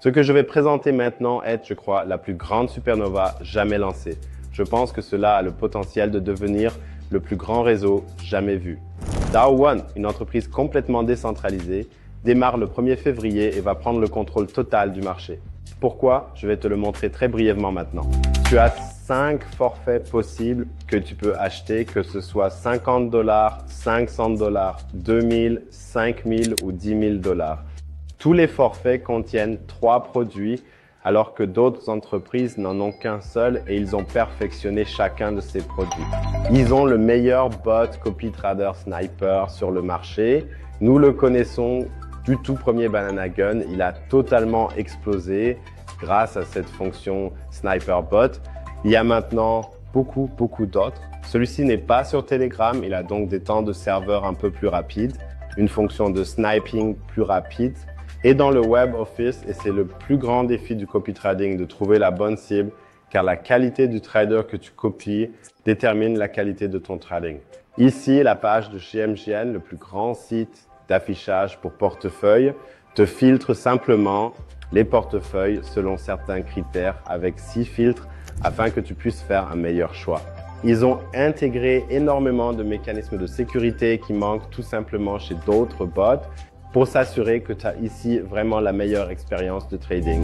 Ce que je vais présenter maintenant est, je crois, la plus grande supernova jamais lancée. Je pense que cela a le potentiel de devenir le plus grand réseau jamais vu. DAO1, une entreprise complètement décentralisée, démarre le 1er février et va prendre le contrôle total du marché. Pourquoi? Je vais te le montrer très brièvement maintenant. Tu as 5 forfaits possibles que tu peux acheter, que ce soit 50 $, 500 $, 2000, 5000 ou 10 000 $. Tous les forfaits contiennent 3 produits, alors que d'autres entreprises n'en ont qu'un seul et ils ont perfectionné chacun de ces produits. Ils ont le meilleur bot CopyTrader Sniper sur le marché. Nous le connaissons du tout premier Banana Gun. Il a totalement explosé grâce à cette fonction Sniper Bot. Il y a maintenant beaucoup d'autres. Celui-ci n'est pas sur Telegram. Il a donc des temps de serveur un peu plus rapides, une fonction de sniping plus rapide. Et dans le Web Office, et c'est le plus grand défi du copy trading, de trouver la bonne cible, car la qualité du trader que tu copies détermine la qualité de ton trading. Ici, la page de chez MGN, le plus grand site d'affichage pour portefeuille, te filtre simplement les portefeuilles selon certains critères avec 6 filtres afin que tu puisses faire un meilleur choix. Ils ont intégré énormément de mécanismes de sécurité qui manquent tout simplement chez d'autres bots, pour s'assurer que tu as ici vraiment la meilleure expérience de trading.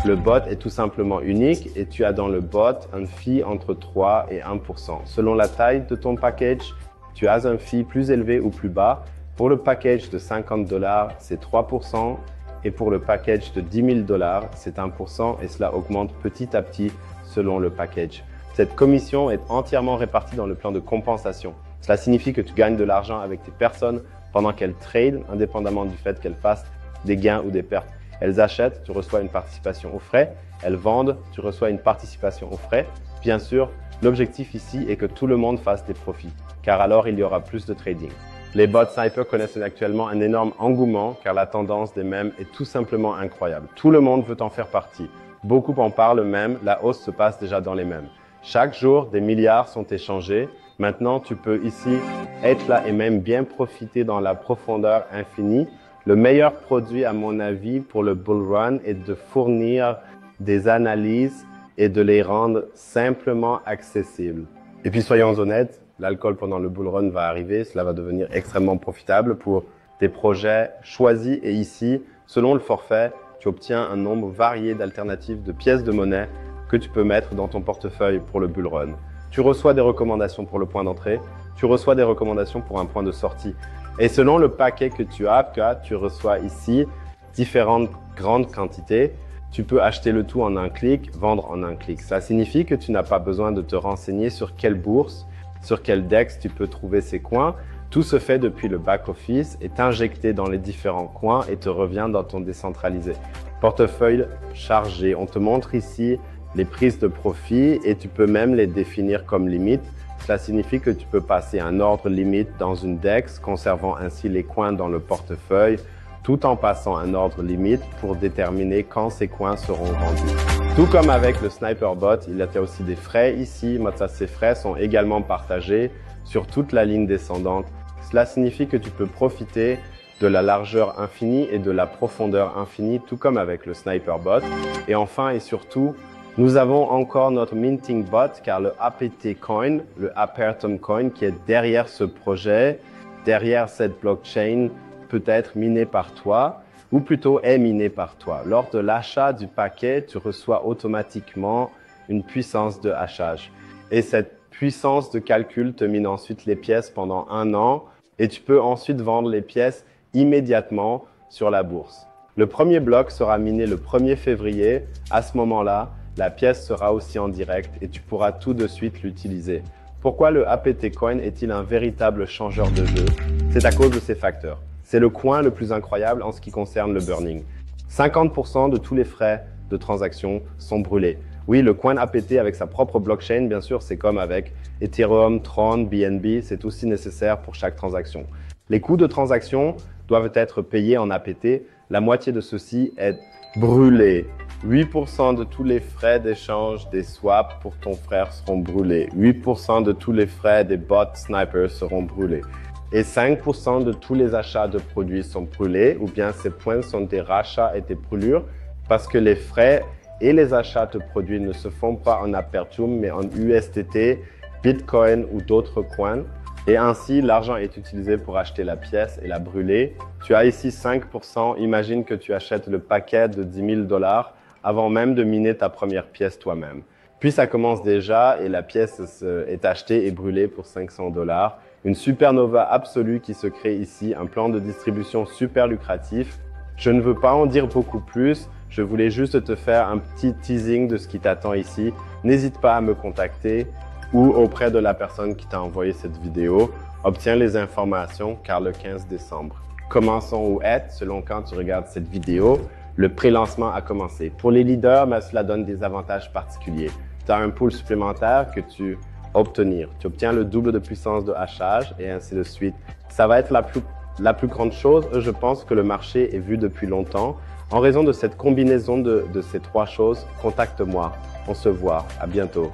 Le bot est tout simplement unique et tu as dans le bot un fee entre 3 et 1%. Selon la taille de ton package, tu as un fee plus élevé ou plus bas. Pour le package de 50 $, c'est 3% et pour le package de 10 000 $, c'est 1% et cela augmente petit à petit selon le package. Cette commission est entièrement répartie dans le plan de compensation. Cela signifie que tu gagnes de l'argent avec tes personnes pendant qu'elles trade, indépendamment du fait qu'elles fassent des gains ou des pertes. Elles achètent, tu reçois une participation aux frais. Elles vendent, tu reçois une participation aux frais. Bien sûr, l'objectif ici est que tout le monde fasse des profits, car alors il y aura plus de trading. Les bots Sniper connaissent actuellement un énorme engouement, car la tendance des mèmes est tout simplement incroyable. Tout le monde veut en faire partie. Beaucoup en parlent même, la hausse se passe déjà dans les mèmes. Chaque jour, des milliards sont échangés. Maintenant, tu peux ici être là et même bien profiter dans la profondeur infinie. Le meilleur produit, à mon avis, pour le bull run est de fournir des analyses et de les rendre simplement accessibles. Et puis, soyons honnêtes, l'alcool pendant le bull run va arriver. Cela va devenir extrêmement profitable pour des projets choisis. Et ici, selon le forfait, tu obtiens un nombre varié d'alternatives de pièces de monnaie que tu peux mettre dans ton portefeuille pour le bull run. Tu reçois des recommandations pour le point d'entrée, tu reçois des recommandations pour un point de sortie. Et selon le paquet que tu as, tu reçois ici différentes grandes quantités. Tu peux acheter le tout en un clic, vendre en un clic. Ça signifie que tu n'as pas besoin de te renseigner sur quelle bourse, sur quel DEX tu peux trouver ces coins. Tout se fait depuis le back-office, est injecté dans les différents coins et te revient dans ton décentralisé. Portefeuille chargé. On te montre ici les prises de profit et tu peux même les définir comme limite. Cela signifie que tu peux passer un ordre limite dans une DEX, conservant ainsi les coins dans le portefeuille, tout en passant un ordre limite pour déterminer quand ces coins seront vendus. Tout comme avec le Sniper Bot, il y a aussi des frais ici. Ces frais sont également partagés sur toute la ligne descendante. Cela signifie que tu peux profiter de la largeur infinie et de la profondeur infinie, tout comme avec le Sniper Bot. Et enfin et surtout, nous avons encore notre minting bot, car le APT Coin, le Apertum Coin, qui est derrière ce projet, derrière cette blockchain, peut être miné par toi, ou plutôt est miné par toi. Lors de l'achat du paquet, tu reçois automatiquement une puissance de hachage. Et cette puissance de calcul te mine ensuite les pièces pendant 1 an, et tu peux ensuite vendre les pièces immédiatement sur la bourse. Le premier bloc sera miné le 1er février. À ce moment-là, la pièce sera aussi en direct et tu pourras tout de suite l'utiliser. Pourquoi le APT Coin est-il un véritable changeur de jeu? C'est à cause de ces facteurs. C'est le coin le plus incroyable en ce qui concerne le burning. 50% de tous les frais de transaction sont brûlés. Oui, le coin APT avec sa propre blockchain, bien sûr, c'est comme avec Ethereum, Tron, BNB, c'est aussi nécessaire pour chaque transaction. Les coûts de transaction doivent être payés en APT. La moitié de ceci est brûlé. 8% de tous les frais d'échange des swaps pour ton frère seront brûlés. 8% de tous les frais des bots snipers seront brûlés. Et 5% de tous les achats de produits sont brûlés, ou bien ces points sont des rachats et des brûlures parce que les frais et les achats de produits ne se font pas en Apertum, mais en USDT, Bitcoin ou d'autres coins. Et ainsi, l'argent est utilisé pour acheter la pièce et la brûler. Tu as ici 5%. Imagine que tu achètes le paquet de 10 000 $ avant même de miner ta première pièce toi-même. Puis ça commence déjà et la pièce est achetée et brûlée pour 500 $. Une supernova absolue qui se crée ici, un plan de distribution super lucratif. Je ne veux pas en dire beaucoup plus. Je voulais juste te faire un petit teasing de ce qui t'attend ici. N'hésite pas à me contacter ou auprès de la personne qui t'a envoyé cette vidéo. Obtiens les informations car le 15 décembre. Commençons où être selon quand tu regardes cette vidéo. Le pré-lancement a commencé. Pour les leaders, mais cela donne des avantages particuliers. Tu as un pool supplémentaire que tu obtenir. Tu obtiens le double de puissance de hachage et ainsi de suite. Ça va être la plus grande chose. Je pense que le marché est vu depuis longtemps. En raison de cette combinaison de ces trois choses, contacte-moi. On se voit. À bientôt.